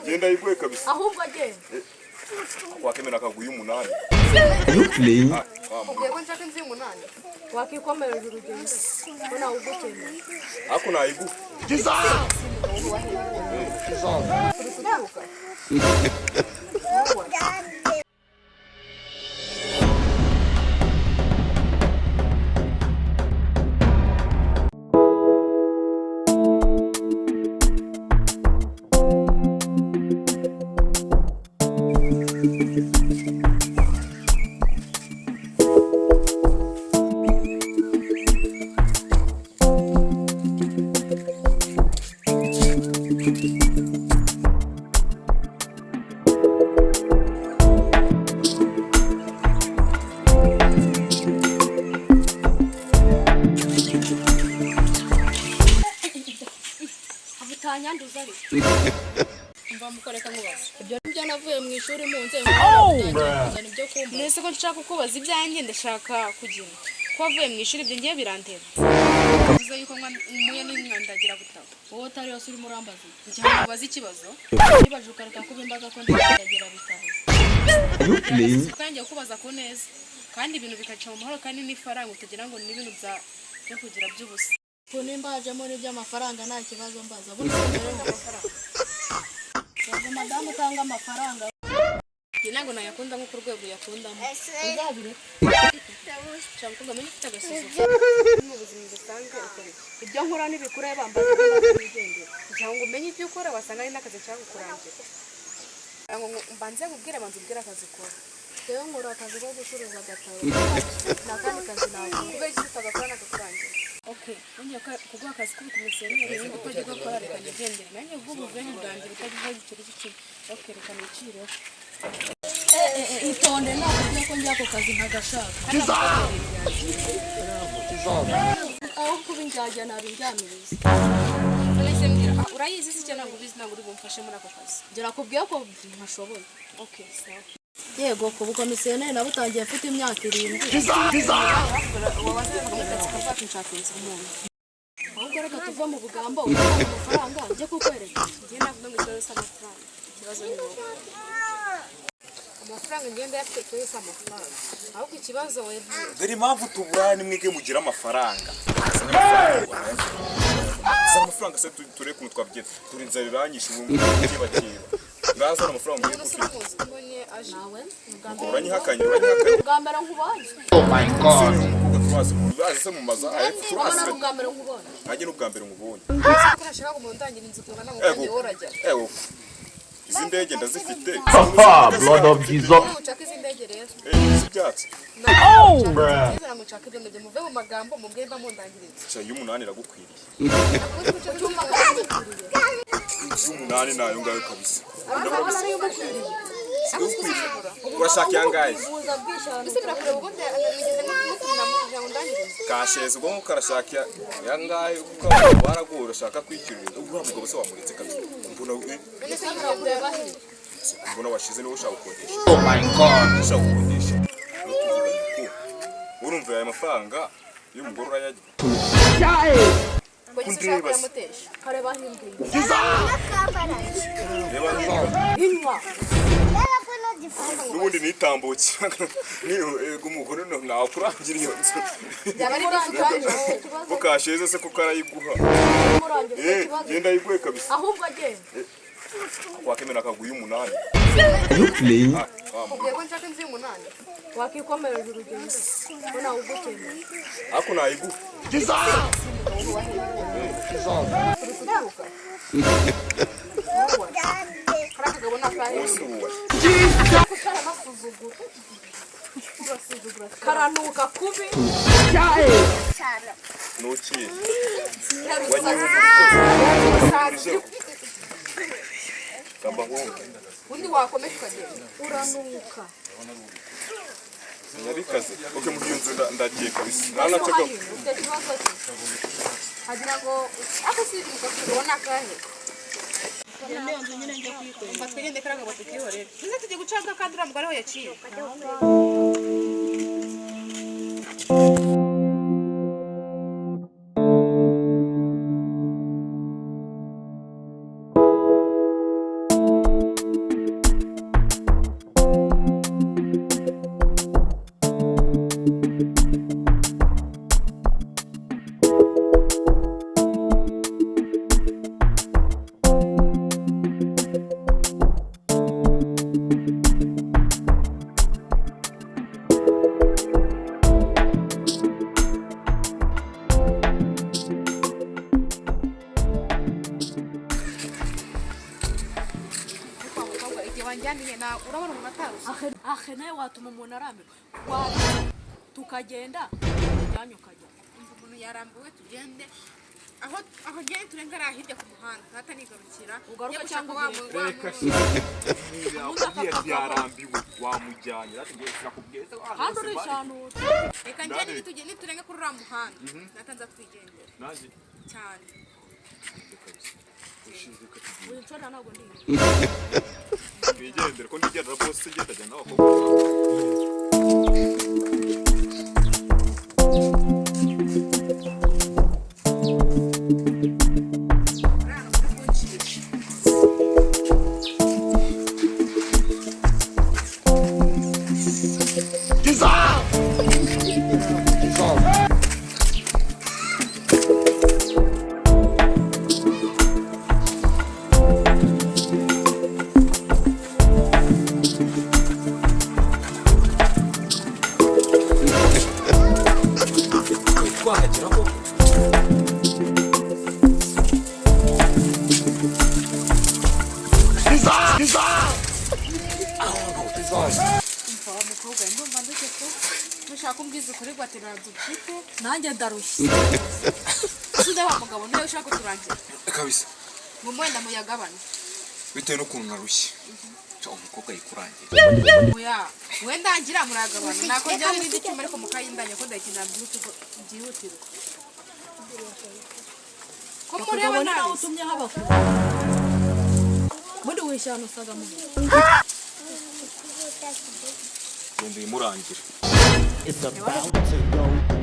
Genda yigwe kabisa. Ahubwo agenda. Wakemera kaguye umunani. Playing. Ubwo ko nshaka inzi umunani. Wakikomereza urugendo. Bona ugukemera. Ako nayigu. Giza. Mva mukoreka mubaza. Ibyo nibyo navuye mu ishuri munze nibyo kumva. Nese ko nshaka kubaza ibyanjye ndashaka kugina. Ko wavuye mu ishuri ibyo ngiye birantera. Uvuze yuko umuye n'imwandagira gutaba. Wowe utari yose uri murambaza. Cyangwa ubaza ikibazo. Nibaje ukareka kuba imbaga ko ndagira bitaho. Kandi kubaza ko neza. Kandi ibintu bikaca mu mahoro kandi n'ifaranga utagira ngo ni ibintu byo kugira by'ubusa. Ko nimbaje muri by'amafaranga nta kibazo mbaza. Buri rero amafaranga. Yago madamu tanga amafaranga. Yinango nayakunda nko ku rwego yakundamo. Uzabire. Cyangwa ngamenye kitagasuzuza. Mu buzima busanzwe ukore. Ibyo nkora n'ibikure bambaza bigendera. Cyangwa umenye ibyo ukora wasanga ari nakaze cyangwa kurangira. Ngo mbanze kubwira banze ubwira akazi ukora. Rero nkora akazi ko gucuruza gataro. Nakandi kazi nawe. Ubwo kitagakora nakakurangira. Okay, unye kugwa akazi k'ubukomisiyoneri n'uko ugiye gukora reka nigendere. Nanjye ubw'ubuvenyi bwanjye butagize igiciro cy'iki. Okay, reka niciro. Itonde nakubwiye ko njya ku kazi nkagashaka. Aho kuba injyajya nabinjyamiriza. Nese mbwira urayizi se cyangwa ubizi ntabwo uri bumfashe muri ako kazi. Ngera kubwiye ko ntashoboye. Okay, sawa. Yego ku bukomisiyoneri nabutangiye afite imyaka 7. Ahubwo reka tuva mu bugambo amafaranga njye kukwereka. Njye navuga ngo cyose amafaranga. Ikibazo ni wowe. Amafaranga ngenda yafite cyose amafaranga. Ahubwo ikibazo wewe. Dore impamvu tubura ni mwige mugira amafaranga. Amafaranga se ture ku twabye turinzarira anyisha ubungu kibakiba. Ngaza amafaranga muri kufi. Nawe uranyihakanye ugambera nkubonye. Oh my god. Baze mu maza turase ugambera nkubonye. Nanjye n'ubwambere nkubonye. Kurashaka kumundangira inzu tungana mu kandi orajya. Izi ndege ndazifite. Blood of Jesus. Ushaka izi ndege rero. Ibyatsi. Oh, bruh. Ngira ngo ushaka ibyo ndege muve mu magambo mubwiye bamundangiriza. Cha y'umunani ragukwiriye. Cyumva Y'umunani nayo ngayo kabisa. Urabona ari umukwiriye. Urashaka yangaye. Ese birakure ubwo nigeze n'umutima ngo ndangirize. Kasheze ubwo karashaka yangaye kuko baragora shaka kwikirira. Ubwo mugabo se wamuretse kabisa. Mbona washize niwe ushaka gukodesha. Oh my god. Ushaka gukodesha. Urumva aya mafaranga y'umugore urayajya. Kundeba yamutesha. Kareba himbwe. Reba Inwa. Nubundi nitambuki. Ni umugore no nakurangira iyo nzu. Byabari bifukanye. Bukasheze se kuko arayiguha. Genda yigwe kabisa. Ahubwo agenda. Wakemera kaguye umunani. Playing. Ubwo ko nshaka inzi umunani. Wakikomereza urugendo. Bona ugukemera. Ako nayigu. Giza. Karanuka kubi. Nuki. Undi wakomeka ukagenda. Uranuka. Yarikaze. Okay muhinze ndagiye kabisa. Nanacaga. Hagira ngo akasiri mukakubona kahe. Ndio ndio nyine njye kwikora. Mbatwegende karaga batukihorera. Nze tujye gucaka kadura mugare ho yaciye. wanjyaniye na urabona umuntu atarushye ahe nawe watuma umuntu arambirwa tukagenda ujyanye ukajya umuntu yarambiwe tugende aho genda turenga ari hirya ku muhanda ntata nigarukira ugaruka cyangwa reka yarambiwe wamujyanye hano urishanura reka njyane niturenga kuri uriya muhanda ntata nza twigendera nanjye cyane wincona ntabwo ndi twigendere ko ndigenda na bose ngenda ajyana n'abakobwa twahagera koko umukobwa ndumva ndushye ko nushaka umbwiza ukuri rwaterura dufite nanjye ndarushye usuze wa mugabo niwe ushaka kuturangira kabisa ngo mwenda muyagabane bitewe n'ukuntu narushye umukobwa yikurangira oya wenda ngira muragabana nako njya n'indi cyuma ariko mukayindanya ko ndakinira byihutirwa ko mureba nawe utumye haba muri wishyana usaga mu genda uyimurangira It's about to go